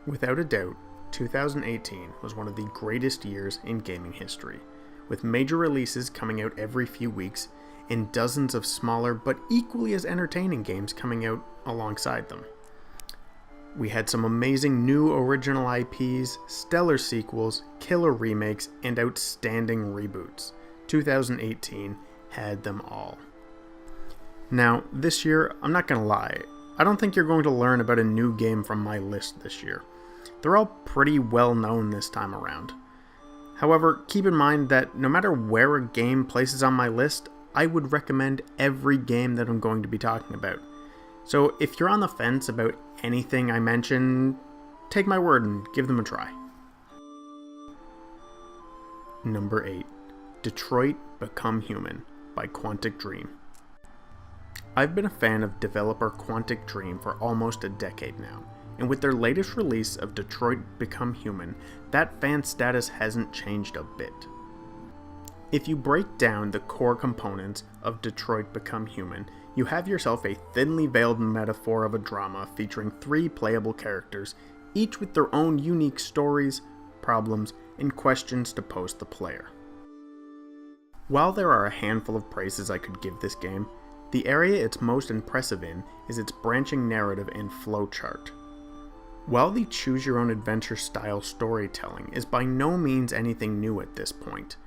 Without a doubt, 2018 was one of the greatest years in gaming history, with major releases coming out every few weeks and dozens of smaller but equally as entertaining games coming out alongside them. We had some amazing new original IPs, stellar sequels, killer remakes, and outstanding reboots. 2018 had them all. Now, this year, I'm not gonna lie, I don't think you're going to learn about a new game from my list this year. They're all pretty well known this time around. However, keep in mind that no matter where a game places on my list, I would recommend every game that I'm going to be talking about. So if you're on the fence about anything I mention, take my word and give them a try. Number 8. Detroit Become Human by Quantic Dream. I've been a fan of developer Quantic Dream for almost a decade now, and with their latest release of Detroit Become Human, that fan status hasn't changed a bit. If you break down the core components of Detroit Become Human, you have yourself a thinly veiled metaphor of a drama featuring 3 playable characters, each with their own unique stories, problems, and questions to pose the player. While there are a handful of praises I could give this game, the area it's most impressive in is its branching narrative and flowchart. While the choose-your-own-adventure style storytelling is by no means anything new at this point,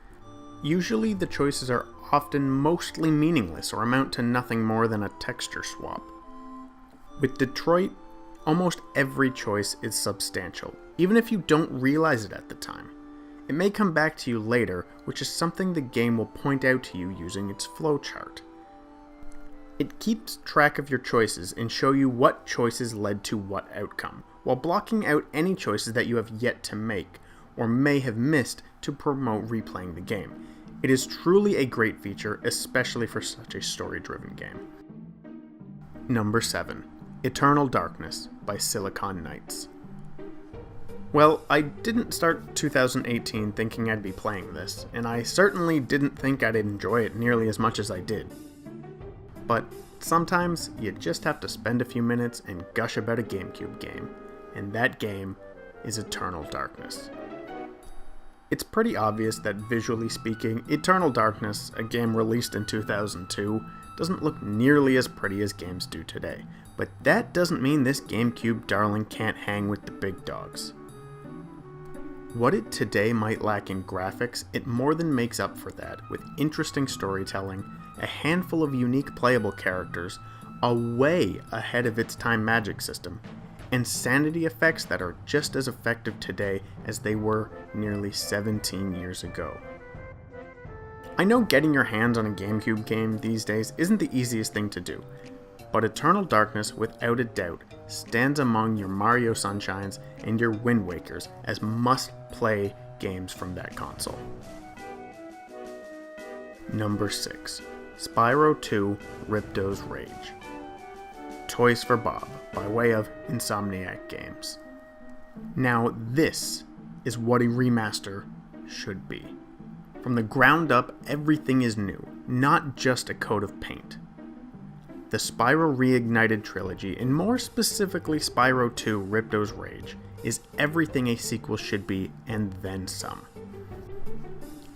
usually the choices are often mostly meaningless or amount to nothing more than a texture swap. With Detroit, almost every choice is substantial, even if you don't realize it at the time. It may come back to you later, which is something the game will point out to you using its flowchart. It keeps track of your choices and show you what choices led to what outcome, while blocking out any choices that you have yet to make, or may have missed to promote replaying the game. It is truly a great feature, especially for such a story-driven game. Number 7. Eternal Darkness by Silicon Knights. Well, I didn't start 2018 thinking I'd be playing this, and I certainly didn't think I'd enjoy it nearly as much as I did. But sometimes you just have to spend a few minutes and gush about a GameCube game, and that game is Eternal Darkness. It's pretty obvious that visually speaking, Eternal Darkness, a game released in 2002, doesn't look nearly as pretty as games do today, but that doesn't mean this GameCube darling can't hang with the big dogs. What it today might lack in graphics, it more than makes up for that with interesting storytelling, a handful of unique playable characters, a way ahead of its time magic system, and sanity effects that are just as effective today as they were nearly 17 years ago. I know getting your hands on a GameCube game these days isn't the easiest thing to do, but Eternal Darkness, without a doubt, stands among your Mario Sunshines and your Wind Wakers as must-play games from that console. Number 6. Spyro 2 Ripto's Rage. Toys for Bob, by way of Insomniac Games. Now this is what a remaster should be. From the ground up, everything is new, not just a coat of paint. The Spyro Reignited trilogy, and more specifically Spyro 2 Ripto's Rage, is everything a sequel should be, and then some.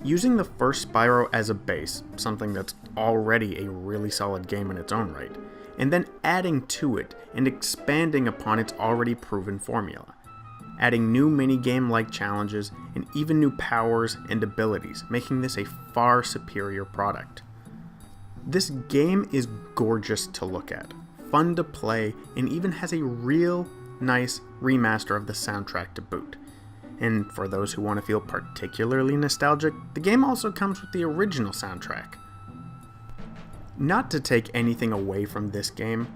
Using the first Spyro as a base, something that's already a really solid game in its own right, and then adding to it and expanding upon its already proven formula, adding new minigame-like challenges and even new powers and abilities, making this a far superior product. This game is gorgeous to look at, fun to play, and even has a real nice remaster of the soundtrack to boot. And for those who want to feel particularly nostalgic, the game also comes with the original soundtrack. Not to take anything away from this game,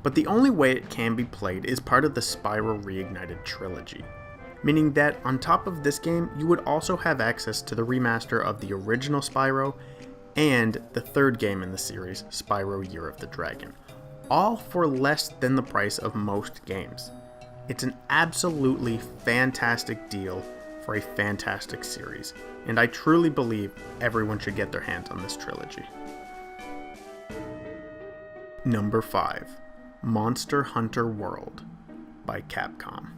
but the only way it can be played is part of the Spyro Reignited trilogy, meaning that on top of this game, you would also have access to the remaster of the original Spyro and the third game in the series, Spyro Year of the Dragon, all for less than the price of most games. It's an absolutely fantastic deal for a fantastic series, and I truly believe everyone should get their hands on this trilogy. Number 5. Monster Hunter World by Capcom.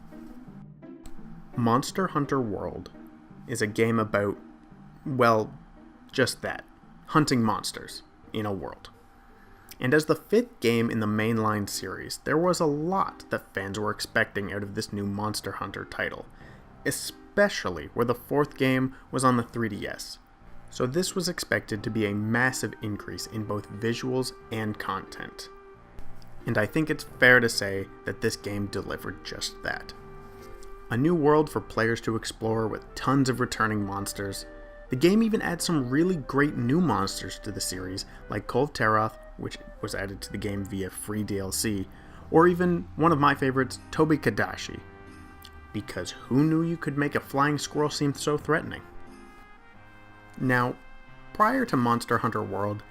Monster Hunter World is a game about, well, just that, hunting monsters in a world. And as the 5th game in the mainline series, there was a lot that fans were expecting out of this new Monster Hunter title, especially where the 4th game was on the 3DS. So this was expected to be a massive increase in both visuals and content. And I think it's fair to say that this game delivered just that. A new world for players to explore with tons of returning monsters. The game even adds some really great new monsters to the series, like Kolv Taroth, which was added to the game via free DLC, or even one of my favorites, Tobi Kadashi. Because who knew you could make a flying squirrel seem so threatening? Now, prior to Monster Hunter World,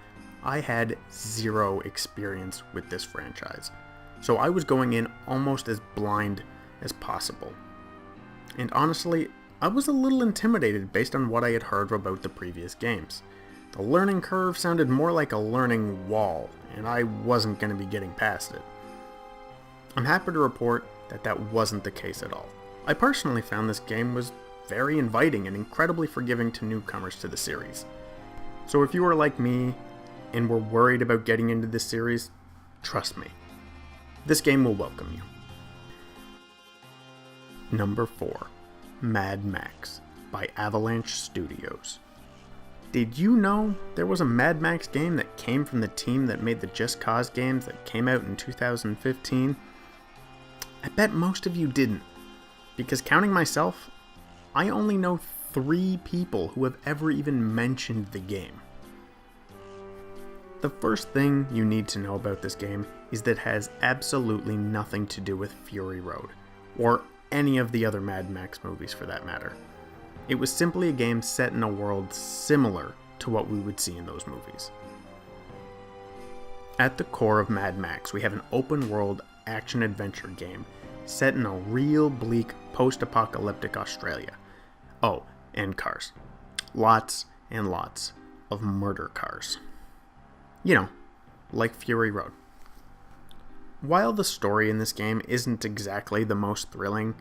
I had zero experience with this franchise, so I was going in almost as blind as possible. And honestly, I was a little intimidated based on what I had heard about the previous games. The learning curve sounded more like a learning wall, and I wasn't going to be getting past it. I'm happy to report that that wasn't the case at all. I personally found this game was very inviting and incredibly forgiving to newcomers to the series. So if you are like me and were worried about getting into this series, trust me, this game will welcome you. Number 4. Mad Max by Avalanche Studios. Did you know there was a Mad Max game that came from the team that made the Just Cause games that came out in 2015? I bet most of you didn't, because counting myself, I only know 3 people who have ever even mentioned the game. The first thing you need to know about this game is that it has absolutely nothing to do with Fury Road, or any of the other Mad Max movies for that matter. It was simply a game set in a world similar to what we would see in those movies. At the core of Mad Max, we have an open-world action-adventure game set in a real bleak post-apocalyptic Australia. Oh, and cars. Lots and lots of murder cars. You know, like Fury Road. While the story in this game isn't exactly the most thrilling,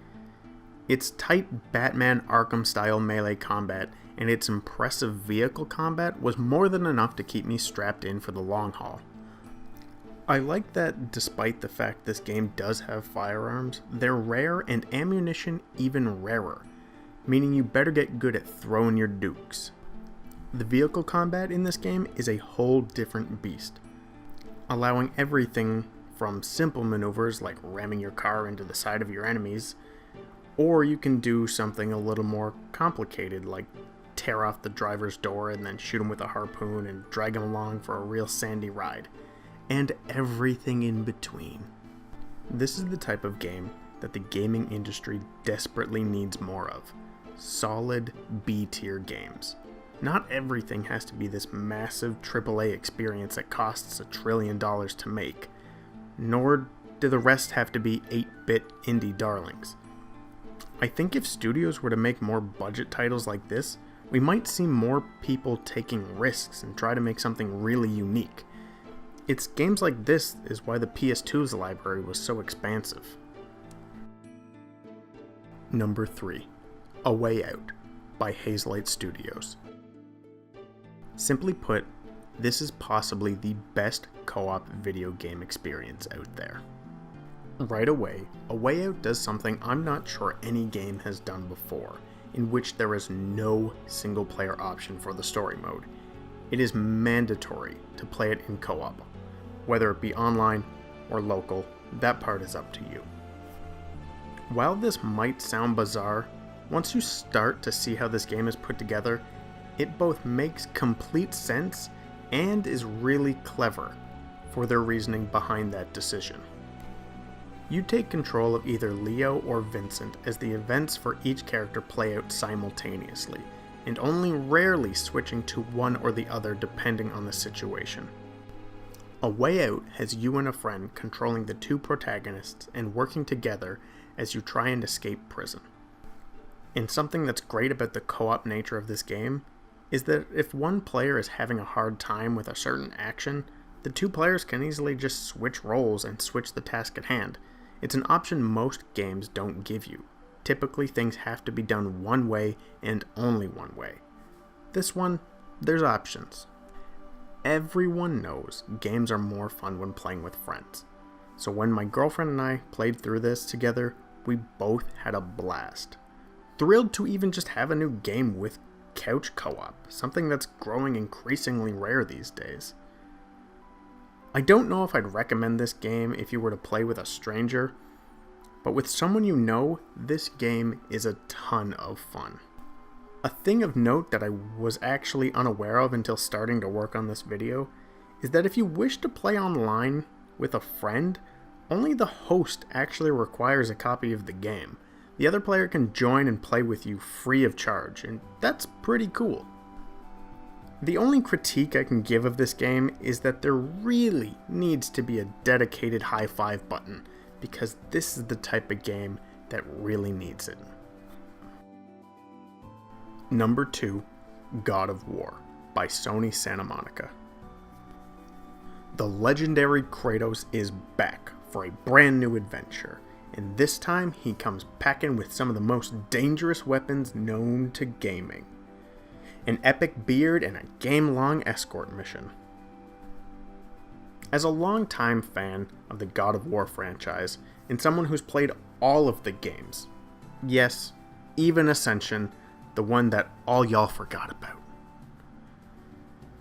its tight Batman Arkham-style melee combat and its impressive vehicle combat was more than enough to keep me strapped in for the long haul. I like that despite the fact this game does have firearms, they're rare and ammunition even rarer, meaning you better get good at throwing your dukes. The vehicle combat in this game is a whole different beast, allowing everything from simple maneuvers like ramming your car into the side of your enemies, or you can do something a little more complicated like tear off the driver's door and then shoot him with a harpoon and drag him along for a real sandy ride, and everything in between. This is the type of game that the gaming industry desperately needs more of. Solid B-tier games. Not everything has to be this massive AAA experience that costs $1 trillion to make, nor do the rest have to be 8-bit indie darlings. I think if studios were to make more budget titles like this, we might see more people taking risks and try to make something really unique. It's games like this is why the PS2's library was so expansive. Number 3. A Way Out by Hazelight Studios. Simply put, this is possibly the best co-op video game experience out there. Right away, A Way Out does something I'm not sure any game has done before, in which there is no single-player option for the story mode. It is mandatory to play it in co-op. Whether it be online or local, that part is up to you. While this might sound bizarre, once you start to see how this game is put together, it both makes complete sense and is really clever for their reasoning behind that decision. You take control of either Leo or Vincent as the events for each character play out simultaneously, and only rarely switching to one or the other depending on the situation. A Way Out has you and a friend controlling the 2 protagonists and working together as you try and escape prison. And something that's great about the co-op nature of this game is that if one player is having a hard time with a certain action, the 2 players can easily just switch roles and switch the task at hand. It's an option most games don't give you. typically things have to be done one way and only one way. This one, there's options. Everyone knows games are more fun when playing with friends. So when my girlfriend and I played through this together, we both had a blast. Thrilled to even just have a new game with couch co-op, something that's growing increasingly rare these days. I don't know if I'd recommend this game if you were to play with a stranger, but with someone you know, this game is a ton of fun. A thing of note that I was actually unaware of until starting to work on this video is that if you wish to play online with a friend, only the host actually requires a copy of the game. The other player can join and play with you free of charge, and that's pretty cool. The only critique I can give of this game is that there really needs to be a dedicated high five button, because this is the type of game that really needs it. Number 2, God of War by Sony Santa Monica. The legendary Kratos is back for a brand new adventure, and this time he comes packing with some of the most dangerous weapons known to gaming. An epic beard and a game-long escort mission. As a longtime fan of the God of War franchise, and someone who's played all of the games, yes, even Ascension, the one that all y'all forgot about,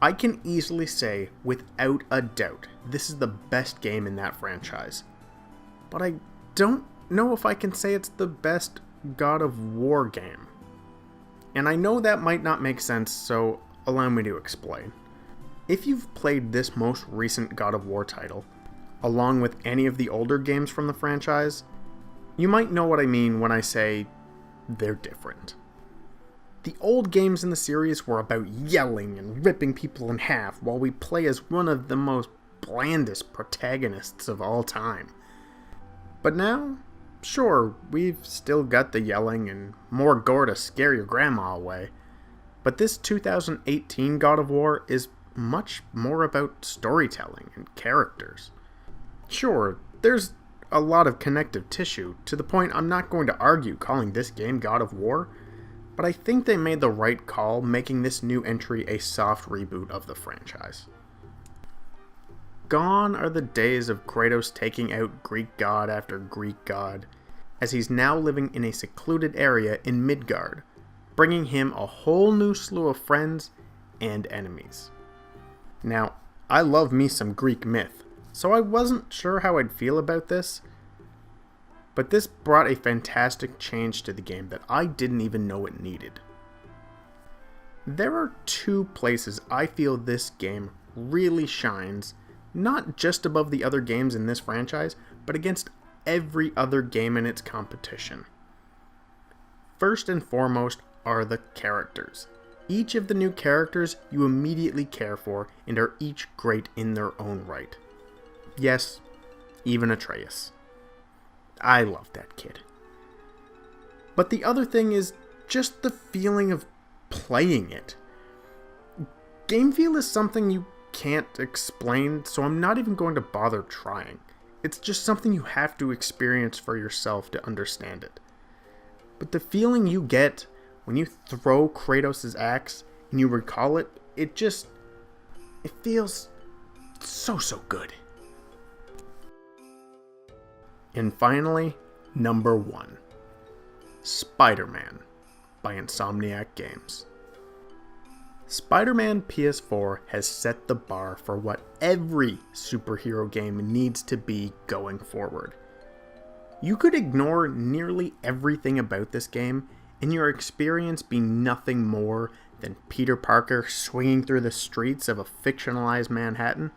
I can easily say, without a doubt, this is the best game in that franchise. But I don't know if I can say it's the best God of War game. And I know that might not make sense, so allow me to explain. If you've played this most recent God of War title, along with any of the older games from the franchise, you might know what I mean when I say they're different. The old games in the series were about yelling and ripping people in half, while we play as one of the most blandest protagonists of all time. But now, sure, we've still got the yelling and more gore to scare your grandma away, but this 2018 God of War is much more about storytelling and characters. Sure, there's a lot of connective tissue, to the point I'm not going to argue calling this game God of War, but I think they made the right call making this new entry a soft reboot of the franchise. Gone are the days of Kratos taking out Greek god after Greek god, as he's now living in a secluded area in Midgard, bringing him a whole new slew of friends and enemies. Now, I love me some Greek myth, so I wasn't sure how I'd feel about this, but this brought a fantastic change to the game that I didn't even know it needed. There are two places I feel this game really shines, not just above the other games in this franchise, but against every other game in its competition. First and foremost are the characters. Each of the new characters you immediately care for and are each great in their own right. Yes, even Atreus. I love that kid. But the other thing is just the feeling of playing it. Game feel is something you can't explain, so I'm not even going to bother trying. It's just something you have to experience for yourself to understand it. But the feeling you get when you throw Kratos' axe and you recall it, it feels so good. And finally, number 1. Spider-Man by Insomniac Games. Spider-Man PS4 has set the bar for what every superhero game needs to be going forward. You could ignore nearly everything about this game, and your experience be nothing more than Peter Parker swinging through the streets of a fictionalized Manhattan.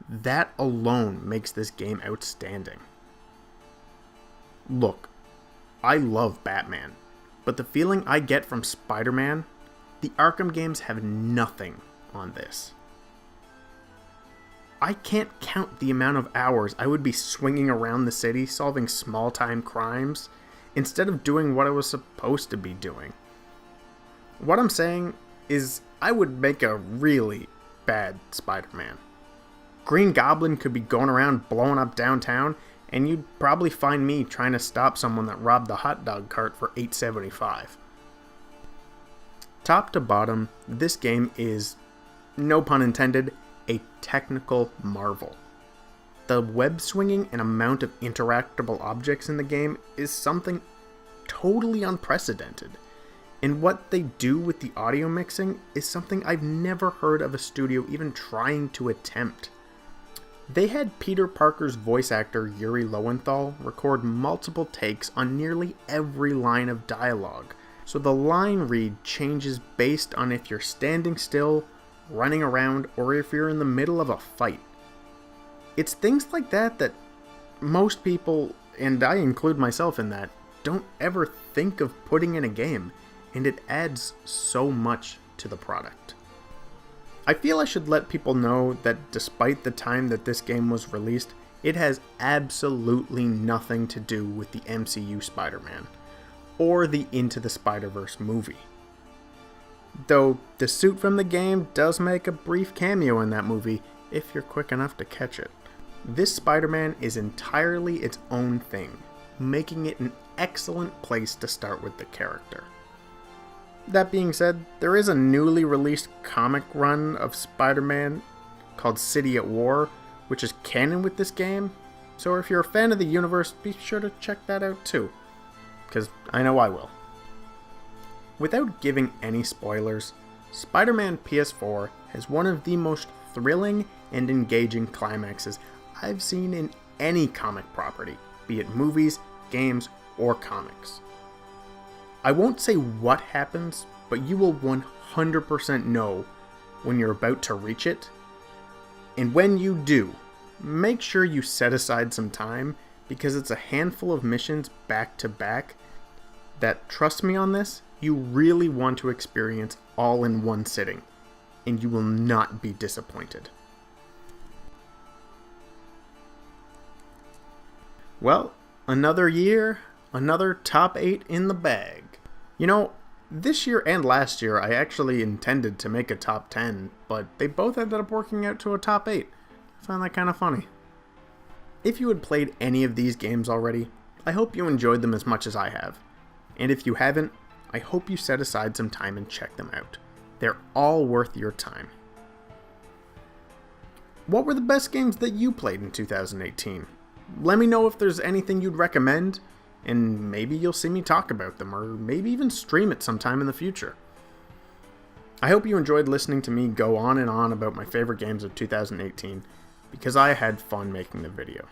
That alone makes this game outstanding. Look, I love Batman, but the feeling I get from Spider-Man, the Arkham games have nothing on this. I can't count the amount of hours I would be swinging around the city solving small-time crimes instead of doing what I was supposed to be doing. What I'm saying is I would make a really bad Spider-Man. Green Goblin could be going around blowing up downtown, and you'd probably find me trying to stop someone that robbed the hot dog cart for $8.75. Top to bottom, this game is, no pun intended, a technical marvel. The web swinging and amount of interactable objects in the game is something totally unprecedented. And what they do with the audio mixing is something I've never heard of a studio even trying to attempt. They had Peter Parker's voice actor Yuri Lowenthal record multiple takes on nearly every line of dialogue, so the line read changes based on if you're standing still, running around, or if you're in the middle of a fight. It's things like that that most people, and I include myself in that, don't ever think of putting in a game, and it adds so much to the product. I feel I should let people know that despite the time that this game was released, it has absolutely nothing to do with the MCU Spider-Man, or the Into the Spider-Verse movie. Though the suit from the game does make a brief cameo in that movie, if you're quick enough to catch it. This Spider-Man is entirely its own thing, making it an excellent place to start with the character. That being said, there is a newly released comic run of Spider-Man called City at War, which is canon with this game, so if you're a fan of the universe, be sure to check that out too, because I know I will. Without giving any spoilers, Spider-Man PS4 has one of the most thrilling and engaging climaxes I've seen in any comic property, be it movies, games, or comics. I won't say what happens, but you will 100% know when you're about to reach it. And when you do, make sure you set aside some time, because it's a handful of missions back to back that, trust me on this, you really want to experience all in one sitting, and you will not be disappointed. Well, another year, another top 8 in the bag. You know, this year and last year I actually intended to make a top 10, but they both ended up working out to a top 8. I found that kind of funny. If you had played any of these games already, I hope you enjoyed them as much as I have. And if you haven't, I hope you set aside some time and check them out. They're all worth your time. What were the best games that you played in 2018? Let me know if there's anything you'd recommend, and maybe you'll see me talk about them, or maybe even stream it sometime in the future. I hope you enjoyed listening to me go on and on about my favorite games of 2018, because I had fun making the video.